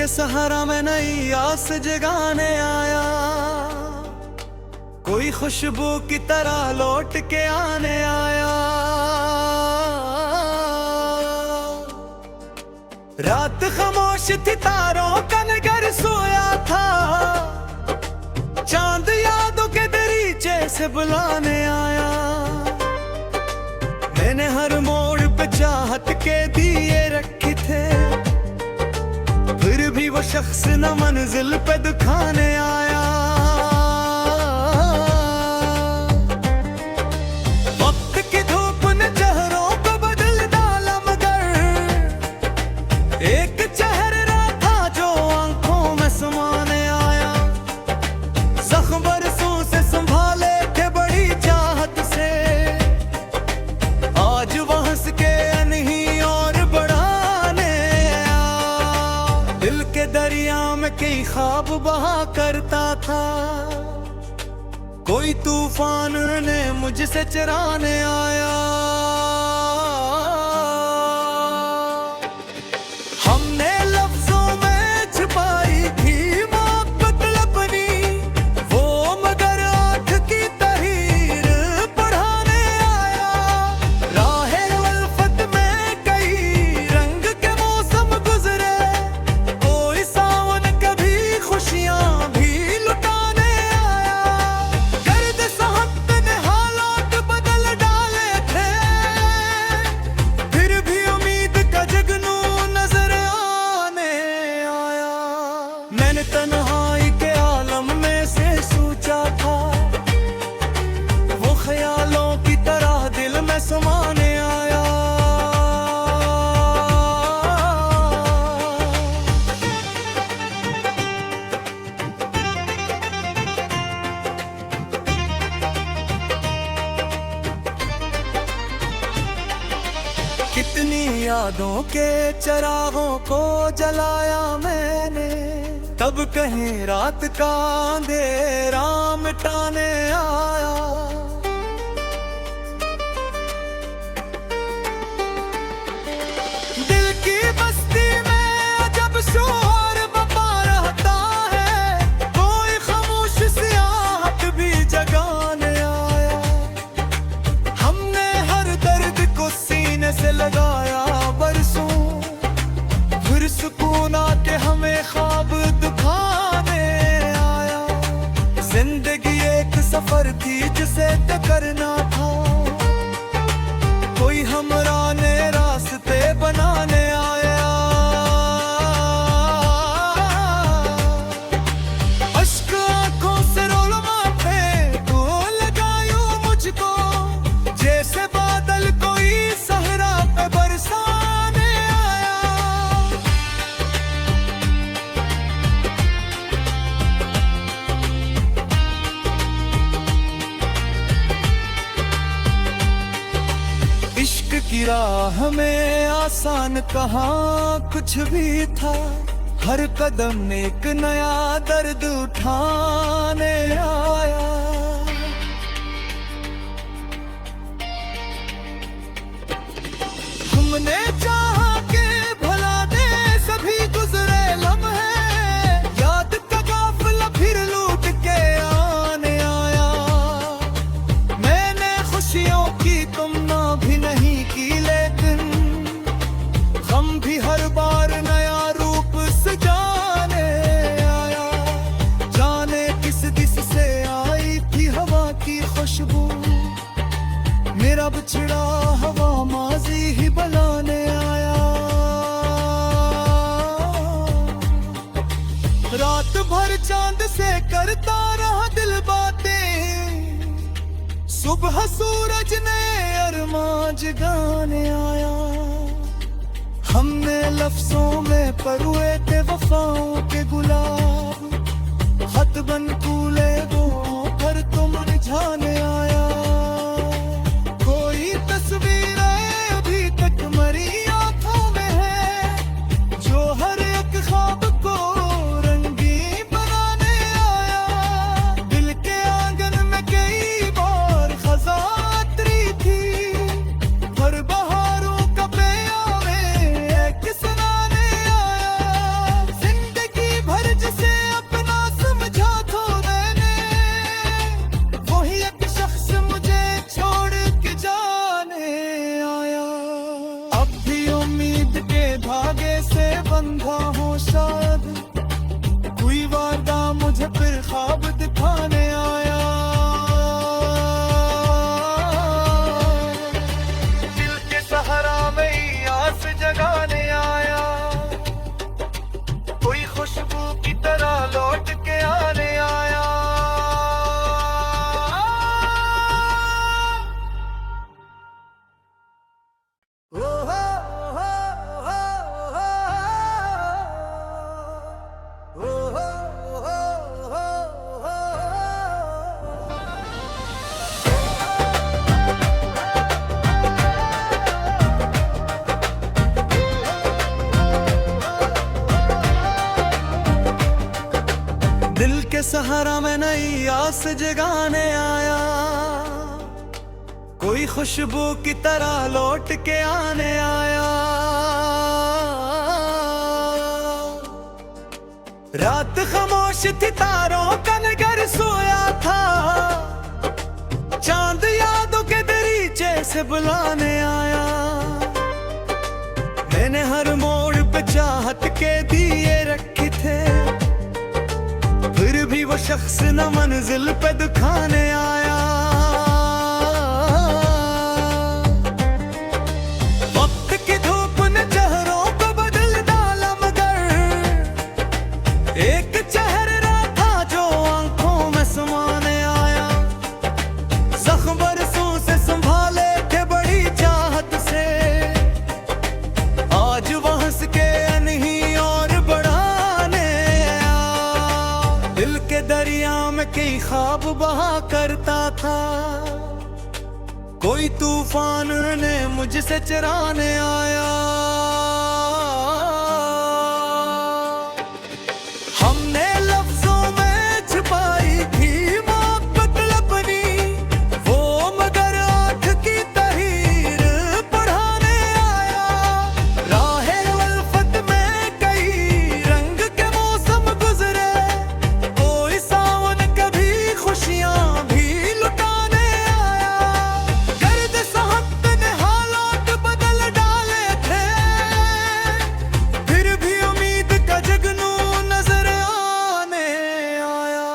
सहारा मैं नई आस जगाने आया, कोई खुशबू की तरह लौट के आने आया। रात खामोश थी, तारों का नगर सोया था, चांद यादों के दरीचे से बुलाने आया। मैंने हर मोड़ पे चाहत के दिए रखे थे, फिर भी वो शख्स न मंजिल पे दिखाने आया। वक्त की धूप ने चेहरों को बदल डाला, मगर एक चेहरा था जो आंखों में समाने आया। जख्म बरसों से संभाले थे बड़ी चाहत से, आज वो हंस के नहीं और बढ़ाने आया। दिल के दरिया में कई ख्वाब बहा करता था, कोई तूफान ने मुझसे चराने आया। हमने लफ्जों में छुपाई थी मोहब्बत अपनी, वो मगर आँख की तहीर पढ़ाने आया। राहे उल्फत में कई रंग के मौसम गुजरे, कोई सावन कभी खुशियाँ भी लुटाने आया। गर्द साहब ने हालात बदल डाले थे, फिर भी उम्मीद का जगनू नजर आने आया। मैंने तन्हाई के आलम में से सोचा था, वो ख्यालों की तरह दिल में समाने आया। कितनी यादों के चरागों को जलाया मैंने, तब कहीं रात का अंधेरा मिटाने आया। दिल की बस्ती में अजब शोर बपा रहता है, कोई खामोश सियाहत भी जगाने आया। हमने हर दर्द को सीने से लगाया बरसों, फिर सुकून आके हमें ख्वाब दिखाने आया। जिंदगी एक सफर थी जिसे तय करना था, कोई हमरा ने रास्ते बनाने आया। अश्क आंखों से रोलमा पे तू लगायूं मुझको, जैसे बादल कोई सहरा पे बरसाने आया। इश्क की राह में आसान कहाँ कुछ भी था, हर कदम एक नया दर्द उठाने आया। हमने चाहा के भला दे सभी गुजरे लम्हे, याद का काफिला फिर लूट के आने आया। मैंने खुशियों की तुमना भी नहीं की, लेकिन गम भी हर बार नया रूप सजाने आया। जाने किस दिस से आई थी हवा की खुशबू, मेरा बिछड़ा हवा माजी ही बुलाने आया। रात भर चांद से करता रहा दिल बातें, सुबह सूरज ने अरमां जगाने आया। हमने लफ्जों में परुए थे वफाओं के गुलाब, खत बन कूले वो पर तुम रिझाने आया। कोई तस्वीरें अभी तक मरी आंखों में है, जो हर एक ख्वाब को रंगीन बनाने आया। दिल के आंगन में कई बार खज़ा उतरी थी, हर बहारों का प्यार में एक सुनाने आया। जिंदगी के सहारा में नई आस जगाने आया, कोई खुशबू की तरह लौट के आने आया। रात खामोश थी, तारों का नगर सोया था, चांद यादों के दरीचे से बुलाने आया। मैंने हर मोड़ पे चाहत के दिए रखे थे, फिर भी वो शख्स न मंजिल पे दिखाने आया। वक्त की धूप ने चेहरों को बदल डाला, मगर एक चेहरा था जो आंखों में समाने आया। जख्म बरसों से संभाले थे बड़ी चाहत से, आज वो हंस के नहीं और बढ़ाने आया। दिल के दरिया में कई ख्वाब बहा करता था, कोई तूफान ने मुझसे चराने आया। हमने लफ्जों में छुपाई थी मोहब्बत अपनी, वो मगर आँख की तहीर पढ़ाने आया। राहे उल्फत में कई रंग के मौसम गुजरे, कोई सावन कभी खुशियाँ भी लुटाने आया। गर्द साहब ने हालात बदल डाले थे, फिर भी उम्मीद का जगनू नजर आने आया।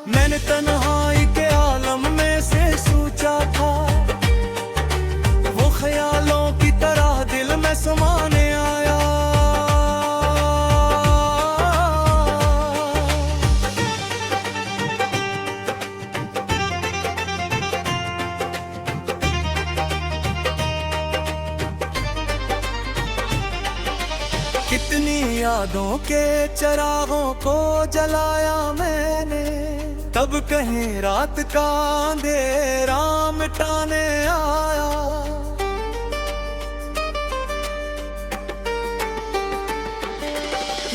मैंने तन्हाई के आलम में से सोचा था, वो ख्यालों की तरह दिल में समाने आया। कितनी यादों के चरागों को जलाया मैंने, तब कहीं रात का अंधेरा मिटाने आया।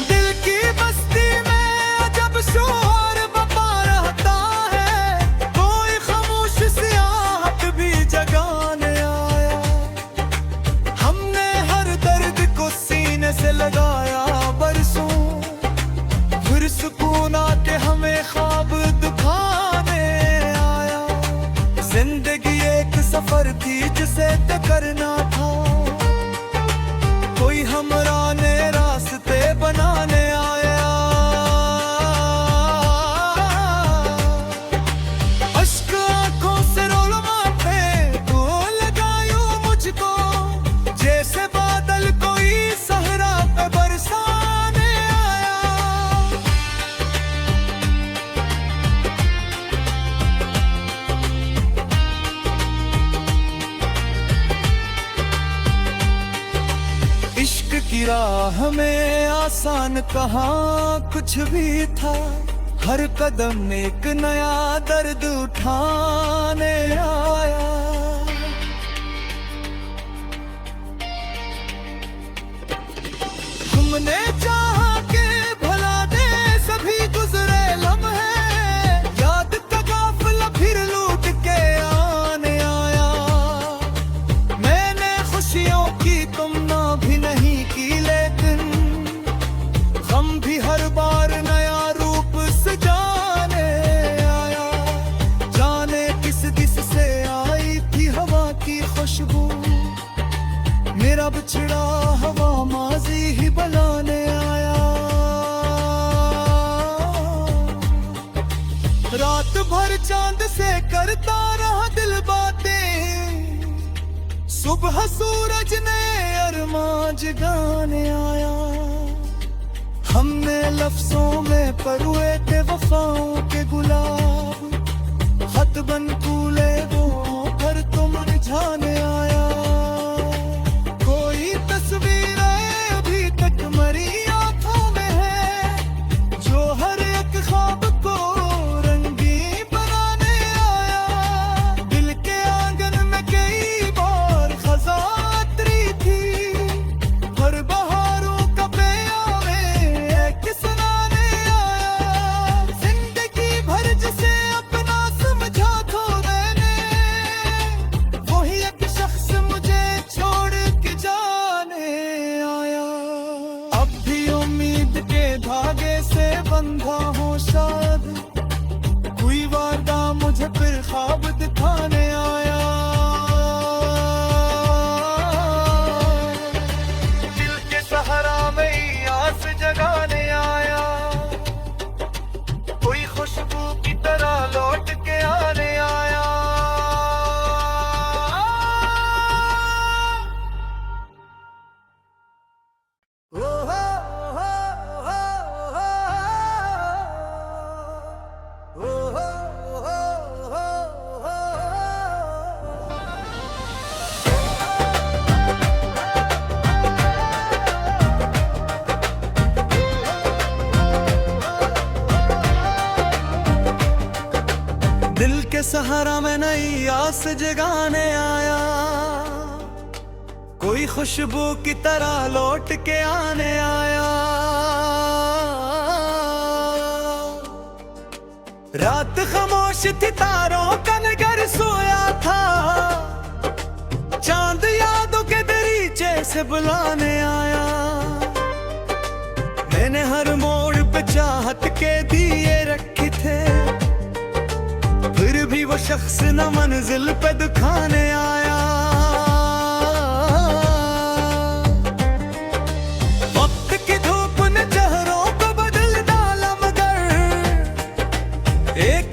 दिल की बस्ती में जब शोर बपा रहता है, कोई खामोश सियाहत भी जगाने आया। हमने हर दर्द को सीने से लगाया बरसों, फिर सुकून आके हमें ख्वाब दिखाने आया। जिंदगी एक सफर थी जिसे तय करना था, कोई हमरा ने रास्ते बनाने आया। अश्क आंखों से रोलमाते तो लगायो मुझको, जैसे बादल कोई सहरा पे बरसाने आया। इश्क की राह में आसान कहाँ कुछ भी था, हर कदम एक नया दर्द उठाने आया। तुमने चाहा के भला दे सभी गुजरे लम्हे, याद का काफिला फिर लूट के आने आया। मैंने खुशियों की तुमना भी नहीं की, लेकिन गम भी हर बार नया रूप सजाने आया। जाने किस दिस से आई थी हवा की खुशबू, मेरा बिछड़ा हवा माजी ही बुलाने आया। रात भर चांद से करता रहा दिल बातें, सुबह सूरज ने अरमान जगाने आया। हमने लफ्जों में परुए थे वफाओं के गुलाब, खत बन फूले वो पर तुम रिझाने आया। कोई तस्वीरें अभी तक मरी आंखों में है, जो हर एक ख्वाब को रंगीन बनाने आया। दिल के आंगन में कई बार खज़ा उतरी थी, हर बहारों का प्यार में एक सुनाने आया। सहारा में नई आस जगाने आया, कोई खुशबू की तरह लौट के आने आया। रात खामोश थी, तारों का नगर सोया था, चांद यादों के दरीचे से बुलाने आया। मैंने हर मोड़ पे चाहत के दिए रखे थे, फिर भी वो शख्स न मंजिल पे दिखाने आया। वक्त की धूप ने चेहरों को बदल डाला, मगर एक